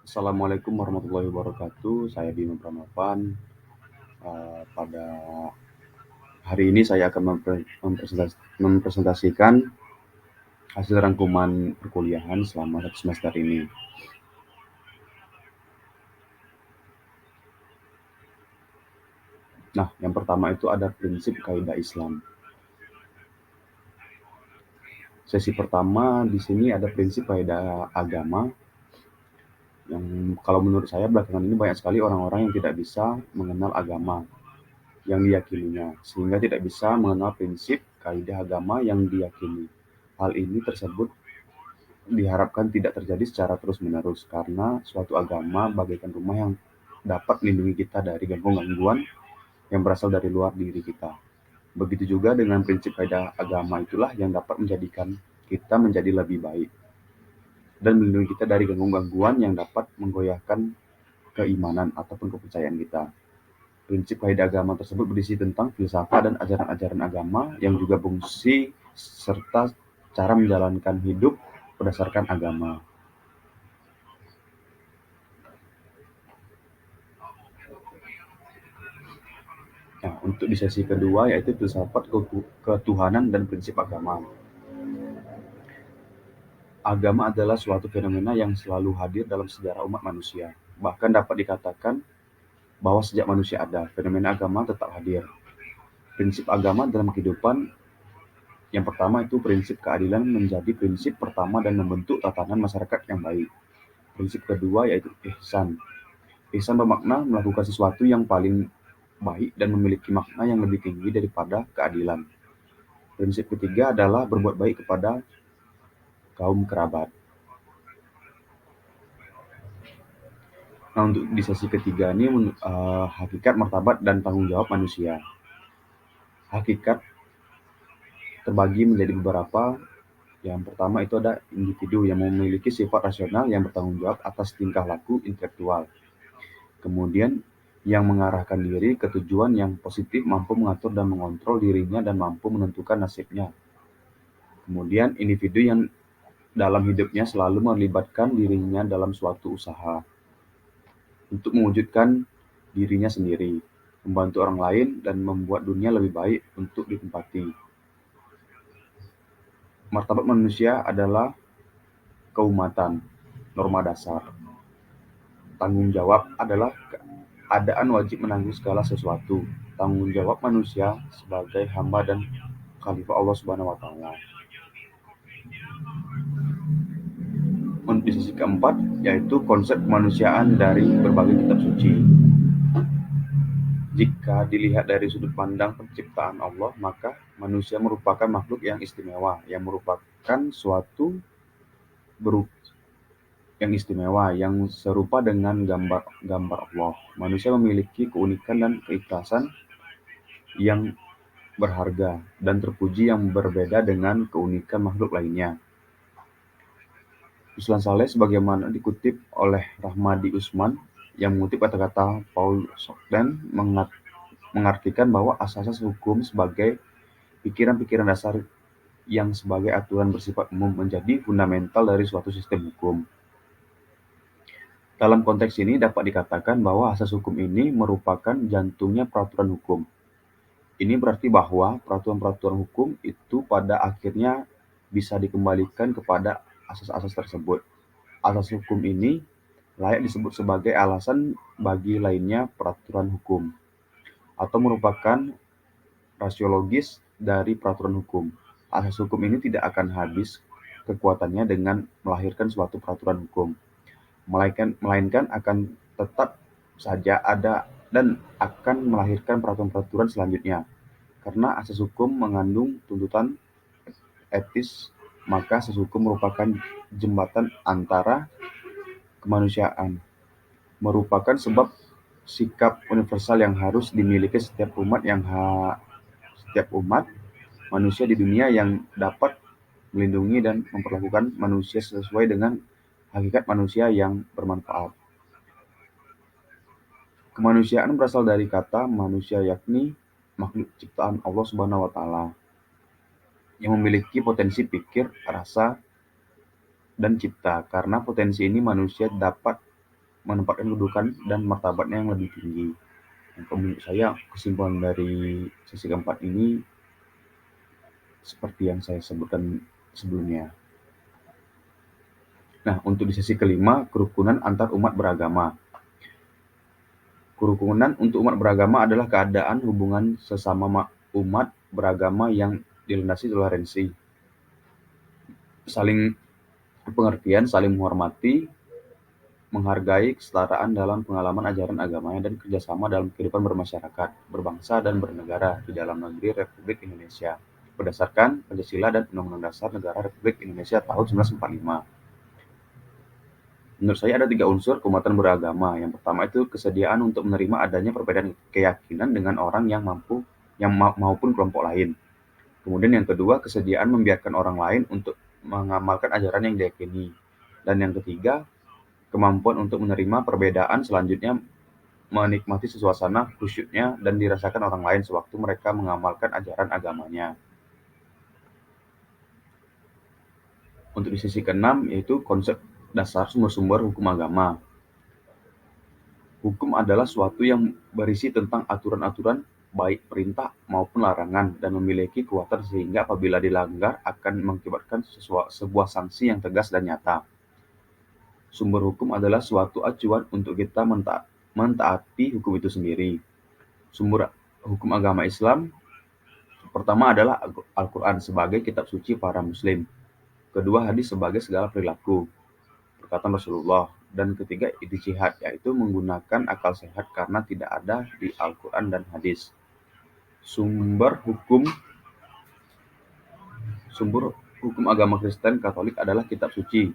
Assalamualaikum warahmatullahi wabarakatuh. Saya Bima Pranovan. Pada hari ini saya akan mempresentasikan hasil rangkuman perkuliahan selama satu semester ini. Nah, yang pertama itu ada prinsip kaidah Islam. Sesi pertama di sini ada prinsip kaidah agama yang kalau menurut saya belakangan ini banyak sekali orang-orang yang tidak bisa mengenal agama yang diyakininya, sehingga tidak bisa mengenal prinsip kaidah agama yang diyakini. Hal ini tersebut diharapkan tidak terjadi secara terus-menerus karena suatu agama bagaikan rumah yang dapat melindungi kita dari gangguan-gangguan yang berasal dari luar diri kita. Begitu juga dengan prinsip kaidah agama itulah yang dapat menjadikan kita menjadi lebih baik dan melindungi kita dari gangguan-gangguan yang dapat menggoyahkan keimanan ataupun kepercayaan kita. Prinsip kaidah agama tersebut berisi tentang filsafat dan ajaran-ajaran agama yang juga fungsi serta cara menjalankan hidup berdasarkan agama. Nah, untuk di sesi kedua yaitu filsafat ketuhanan dan prinsip agama. Agama adalah suatu fenomena yang selalu hadir dalam sejarah umat manusia. Bahkan dapat dikatakan bahwa sejak manusia ada, fenomena agama tetap hadir. Prinsip agama dalam kehidupan yang pertama itu prinsip keadilan menjadi prinsip pertama dan membentuk tatanan masyarakat yang baik. Prinsip kedua yaitu ihsan. Ihsan bermakna melakukan sesuatu yang paling baik dan memiliki makna yang lebih tinggi daripada keadilan. Prinsip ketiga adalah berbuat baik kepada kaum kerabat. Nah, untuk di sesi ketiga ini hakikat, martabat, dan tanggung jawab manusia. Hakikat terbagi menjadi beberapa. Yang pertama itu ada individu yang memiliki sifat rasional yang bertanggung jawab atas tingkah laku intelektual. Kemudian yang mengarahkan diri ke tujuan yang positif, mampu mengatur dan mengontrol dirinya dan mampu menentukan nasibnya. Kemudian individu yang dalam hidupnya selalu melibatkan dirinya dalam suatu usaha untuk mewujudkan dirinya sendiri, membantu orang lain, dan membuat dunia lebih baik untuk ditempati. Martabat manusia adalah keumatan, norma dasar. Tanggung jawab adalah keadaan wajib menanggung segala sesuatu. Tanggung jawab manusia sebagai hamba dan khalifah Allah Subhanahu wa taala. Untuk di sisi keempat yaitu konsep kemanusiaan dari berbagai kitab suci. Jika dilihat dari sudut pandang penciptaan Allah, maka manusia merupakan makhluk yang istimewa, yang merupakan suatu yang istimewa, yang serupa dengan gambar Allah. Manusia memiliki keunikan dan keikhlasan yang berharga dan terpuji yang berbeda dengan keunikan makhluk lainnya. Ruslan Saleh sebagaimana dikutip oleh Rahmadi Usman yang mengutip kata-kata Paul Sogdan mengartikan bahwa asas hukum sebagai pikiran-pikiran dasar yang sebagai aturan bersifat umum menjadi fundamental dari suatu sistem hukum. Dalam konteks ini dapat dikatakan bahwa asas hukum ini merupakan jantungnya peraturan hukum. Ini berarti bahwa peraturan-peraturan hukum itu pada akhirnya bisa dikembalikan kepada asas-asas tersebut. Asas hukum ini layak disebut sebagai alasan bagi lainnya peraturan hukum, atau merupakan rasiologis dari peraturan hukum. Asas hukum ini tidak akan habis kekuatannya dengan melahirkan suatu peraturan hukum, melainkan akan tetap saja ada dan akan melahirkan peraturan-peraturan selanjutnya. Karena asas hukum mengandung tuntutan etis, maka asas hukum merupakan jembatan antara kemanusiaan, merupakan sebab sikap universal yang harus dimiliki setiap umat manusia di dunia yang dapat melindungi dan memperlakukan manusia sesuai dengan hakikat manusia yang bermanfaat. Kemanusiaan berasal dari kata manusia, yakni makhluk ciptaan Allah Subhanahu wa taala yang memiliki potensi pikir, rasa, dan cipta. Karena potensi ini manusia dapat menempatkan kedudukan dan martabatnya yang lebih tinggi. Nah, menurut saya kesimpulan dari sesi keempat ini seperti yang saya sebutkan sebelumnya. Nah, untuk di sesi kelima, kerukunan antar umat beragama. Kerukunan untuk umat beragama adalah keadaan hubungan sesama umat beragama yang dilandasi toleransi, saling pengertian, saling menghormati, menghargai kesetaraan dalam pengalaman ajaran agamanya, dan kerjasama dalam kehidupan bermasyarakat, berbangsa, dan bernegara di dalam negeri Republik Indonesia berdasarkan Pancasila dan Undang-Undang Dasar Negara Republik Indonesia tahun 1945. Menurut saya ada 3 unsur keumatan beragama. Yang pertama itu kesediaan untuk menerima adanya perbedaan keyakinan dengan orang yang mampu maupun kelompok lain. Kemudian yang kedua, kesediaan membiarkan orang lain untuk mengamalkan ajaran yang diyakini. Dan yang ketiga, kemampuan untuk menerima perbedaan, selanjutnya menikmati suasana khusyuknya dan dirasakan orang lain sewaktu mereka mengamalkan ajaran agamanya. Untuk di sisi keenam, yaitu konsep dasar sumber-sumber hukum agama. Hukum adalah suatu yang berisi tentang aturan-aturan baik perintah maupun larangan dan memiliki kekuatan sehingga apabila dilanggar akan mengakibatkan sebuah sanksi yang tegas dan nyata. Sumber hukum adalah suatu acuan untuk kita mentaati hukum itu sendiri. Sumber hukum agama Islam pertama adalah Al-Quran sebagai kitab suci para muslim. Kedua, hadis sebagai segala perilaku, perkataan Rasulullah. Dan ketiga, ijtihad, yaitu menggunakan akal sehat karena tidak ada di Al-Quran dan hadis. Sumber hukum agama Kristen Katolik adalah kitab suci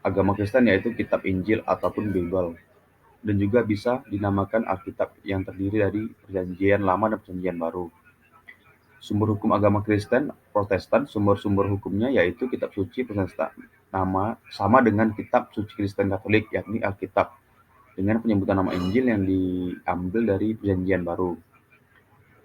agama Kristen, yaitu kitab Injil ataupun Bible, dan juga bisa dinamakan Alkitab yang terdiri dari Perjanjian Lama dan Perjanjian Baru. Sumber hukum agama Kristen Protestan, sumber-sumber hukumnya yaitu kitab suci Protestan sama dengan kitab suci Kristen Katolik, yakni Alkitab, dengan penyebutan nama Injil yang diambil dari Perjanjian Baru.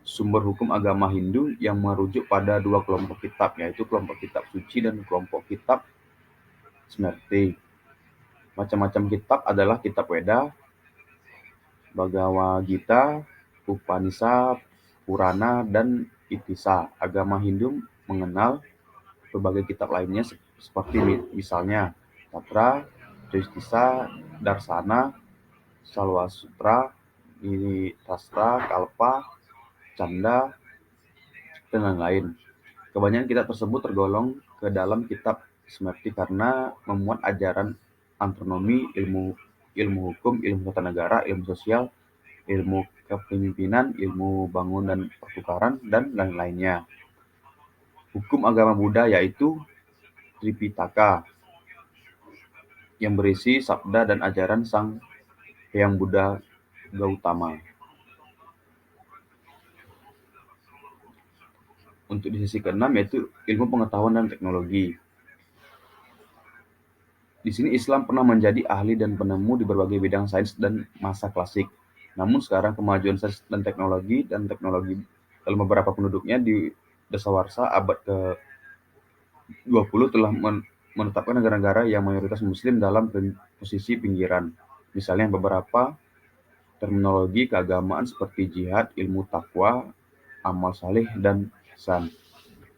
Sumber hukum agama Hindu yang merujuk pada 2 kelompok kitab, yaitu kelompok kitab suci dan kelompok kitab Smriti. Macam-macam kitab adalah kitab Weda, Bhagavad Gita, Upanishad, Purana, dan Itisa. Agama Hindu mengenal berbagai kitab lainnya seperti misalnya Tatra, Jyotisa, Darsana, Salwasutra, Nitastra, Kalpa, Canda, dan lain-lain. Kebanyakan kitab tersebut tergolong ke dalam kitab Smriti karena memuat ajaran astronomi, ilmu hukum, ilmu tata negara, ilmu sosial, ilmu kepemimpinan, ilmu bangun dan pertukaran, dan lain-lainnya. Hukum agama Buddha yaitu Tripitaka, yang berisi sabda dan ajaran Sang Hyang Buddha Gautama. Untuk di sisi keenam yaitu ilmu pengetahuan dan teknologi. Di sini Islam pernah menjadi ahli dan penemu di berbagai bidang sains dan masa klasik. Namun sekarang kemajuan sains dan teknologi dalam beberapa penduduknya di dasawarsa abad ke-20 telah menetapkan negara-negara yang mayoritas muslim dalam posisi pinggiran. Misalnya beberapa terminologi keagamaan seperti jihad, ilmu takwa, amal saleh, dan ihsan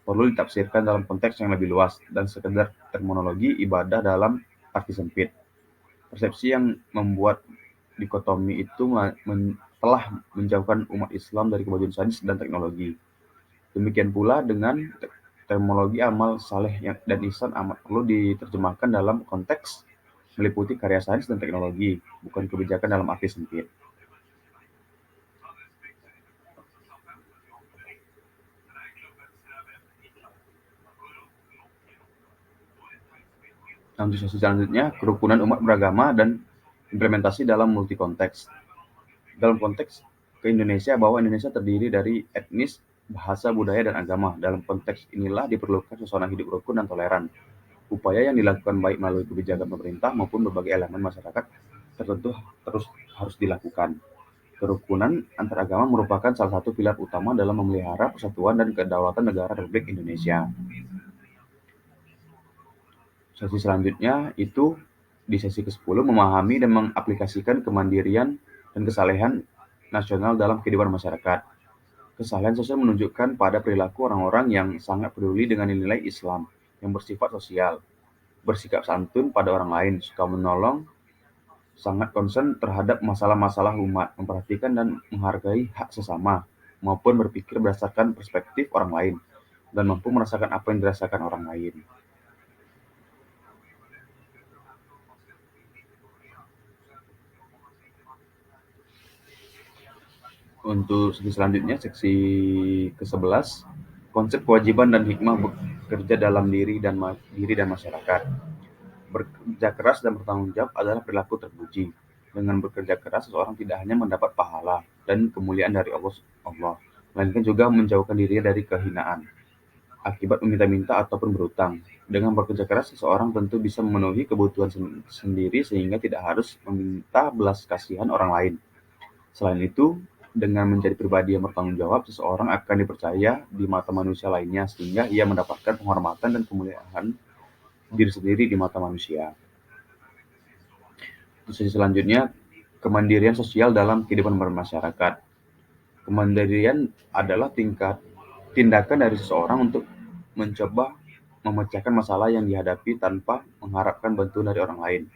perlu ditafsirkan dalam konteks yang lebih luas dan sekedar terminologi ibadah dalam arti sempit. Persepsi yang membuat dikotomi itu telah menjauhkan umat Islam dari kemajuan sains dan teknologi. Demikian pula dengan terminologi amal saleh dan ihsan amat perlu diterjemahkan dalam konteks meliputi karya sains dan teknologi, bukan kebijakan dalam arti sempit. Nah, untuk sesi selanjutnya, kerukunan umat beragama dan implementasi dalam multi konteks. Dalam konteks ke-Indonesia, bahwa Indonesia terdiri dari etnis, bahasa, budaya, dan agama. Dalam konteks inilah diperlukan suasana hidup rukun dan toleran. Upaya yang dilakukan baik melalui kebijakan pemerintah maupun berbagai elemen masyarakat tertentu terus harus dilakukan. Kerukunan antar agama merupakan salah satu pilar utama dalam memelihara persatuan dan kedaulatan negara Republik Indonesia. Sesi selanjutnya itu Di sesi ke-10 memahami dan mengaplikasikan kemandirian dan kesalehan nasional dalam kehidupan masyarakat. Kesalahan sosial menunjukkan pada perilaku orang-orang yang sangat peduli dengan nilai Islam, yang bersifat sosial, bersikap santun pada orang lain, suka menolong, sangat konsen terhadap masalah-masalah umat, memperhatikan dan menghargai hak sesama, maupun berpikir berdasarkan perspektif orang lain, dan mampu merasakan apa yang dirasakan orang lain. Untuk sesi selanjutnya, seksi ke-11, konsep kewajiban dan hikmah bekerja dalam diri dan masyarakat. Bekerja keras dan bertanggung jawab adalah perilaku terpuji. Dengan bekerja keras, seseorang tidak hanya mendapat pahala dan kemuliaan dari Allah, melainkan juga menjauhkan dirinya dari kehinaan akibat meminta-minta ataupun berutang. Dengan bekerja keras, seseorang tentu bisa memenuhi kebutuhan sendiri sehingga tidak harus meminta belas kasihan orang lain. Selain itu, dengan menjadi pribadi yang bertanggung jawab, seseorang akan dipercaya di mata manusia lainnya sehingga ia mendapatkan penghormatan dan kemuliaan diri sendiri di mata manusia. Sesi selanjutnya, kemandirian sosial dalam kehidupan bermasyarakat. Kemandirian adalah tindakan dari seseorang untuk mencoba memecahkan masalah yang dihadapi tanpa mengharapkan bantuan dari orang lain.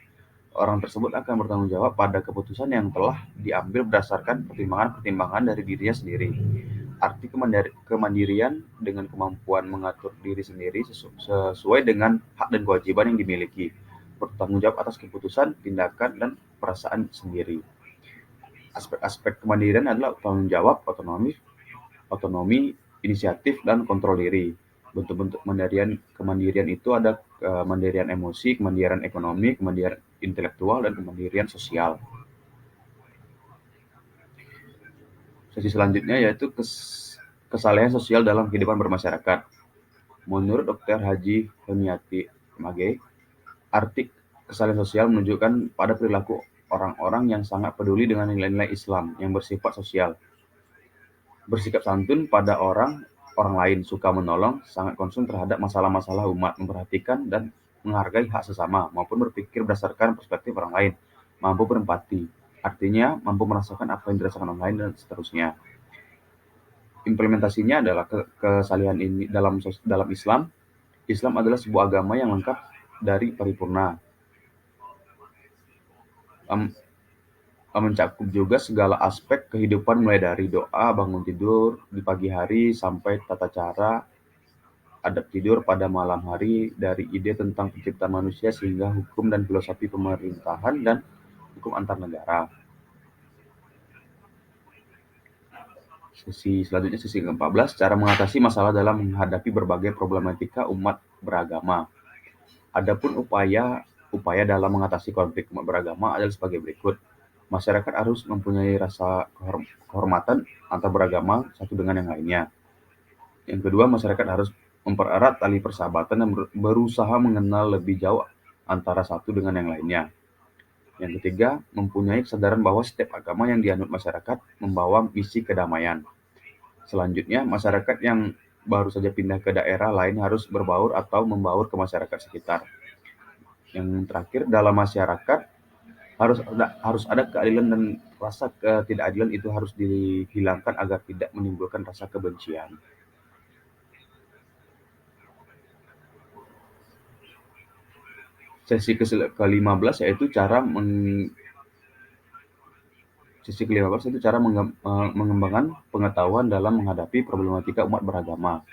Orang tersebut akan bertanggung jawab pada keputusan yang telah diambil berdasarkan pertimbangan-pertimbangan dari dirinya sendiri. Arti kemandirian dengan kemampuan mengatur diri sendiri sesuai dengan hak dan kewajiban yang dimiliki, bertanggung jawab atas keputusan, tindakan, dan perasaan sendiri. Aspek-aspek kemandirian adalah tanggung jawab, otonomi, inisiatif, dan kontrol diri. Bentuk-bentuk kemandirian itu ada kemandirian emosi, kemandirian ekonomi, kemandirian intelektual, dan kemandirian sosial. Sesi selanjutnya yaitu kesalehan sosial dalam kehidupan bermasyarakat. Menurut Dr. Haji Hemiati Mage, arti kesalehan sosial menunjukkan pada perilaku orang-orang yang sangat peduli dengan nilai-nilai Islam yang bersifat sosial, bersikap santun pada orang lain, suka menolong, sangat konsen terhadap masalah-masalah umat, memperhatikan dan menghargai hak sesama, maupun berpikir berdasarkan perspektif orang lain, mampu berempati, artinya mampu merasakan apa yang dirasakan orang lain, dan seterusnya. Implementasinya adalah kesalihan ini dalam Islam. Islam adalah sebuah agama yang lengkap dari paripurna, mencakup juga segala aspek kehidupan mulai dari doa, bangun tidur di pagi hari, sampai tata cara adab tidur pada malam hari, dari ide tentang penciptaan manusia sehingga hukum dan filosofi pemerintahan dan hukum antar negara. Sesi selanjutnya, sesi ke-14, cara mengatasi masalah dalam menghadapi berbagai problematika umat beragama. Adapun upaya dalam mengatasi konflik umat beragama adalah sebagai berikut. Masyarakat harus mempunyai rasa kehormatan antar beragama satu dengan yang lainnya. Yang kedua, masyarakat harus mempererat tali persahabatan dan berusaha mengenal lebih jauh antara satu dengan yang lainnya. Yang ketiga, mempunyai kesadaran bahwa setiap agama yang dianut masyarakat membawa misi kedamaian. Selanjutnya, masyarakat yang baru saja pindah ke daerah lain harus berbaur atau membaur ke masyarakat sekitar. Yang terakhir, dalam masyarakat harus ada keadilan, dan rasa ketidakadilan itu harus dihilangkan agar tidak menimbulkan rasa kebencian. Sesi ke-15 yaitu cara mengembangkan pengetahuan dalam menghadapi problematika umat beragama.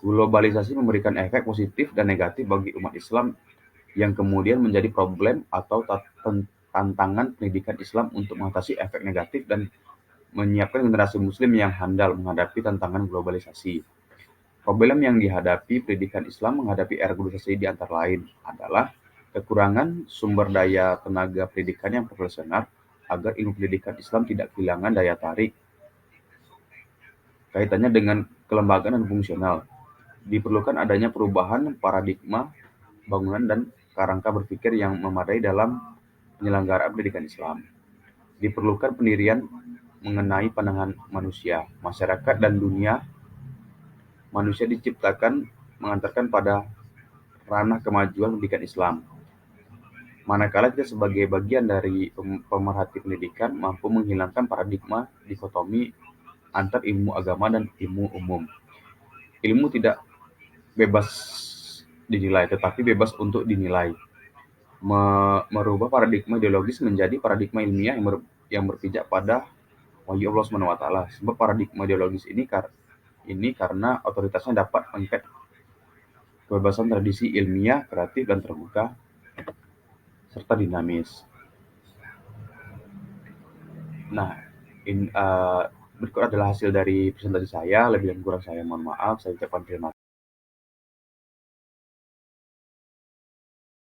Globalisasi memberikan efek positif dan negatif bagi umat Islam yang kemudian menjadi problem atau tantangan pendidikan Islam untuk mengatasi efek negatif dan menyiapkan generasi muslim yang handal menghadapi tantangan globalisasi. Problem yang dihadapi pendidikan Islam menghadapi era globalisasi di antara lain adalah kekurangan sumber daya tenaga pendidikan yang profesional agar ilmu pendidikan Islam tidak kehilangan daya tarik. Kaitannya dengan kelembagaan dan fungsional, diperlukan adanya perubahan paradigma bangunan dan kerangka berpikir yang memadai dalam penyelenggaraan pendidikan Islam. Diperlukan pendirian mengenai pandangan manusia, masyarakat, dan dunia. Manusia diciptakan mengantarkan pada ranah kemajuan pendidikan Islam. Manakala kita sebagai bagian dari pemerhati pendidikan mampu menghilangkan paradigma dikotomi antar ilmu agama dan ilmu umum. Ilmu tidak bebas dinilai, tetapi bebas untuk dinilai. Merubah paradigma ideologis menjadi paradigma ilmiah yang berpijak pada wahyu Allah Subhanahu wa taala. Sebab paradigma ideologis ini karena otoritasnya dapat mengikat kebebasan tradisi ilmiah, kreatif dan terbuka serta dinamis. Nah, berikut adalah hasil dari presentasi saya. Lebih dan kurang saya mohon maaf. Saya ucapkan terima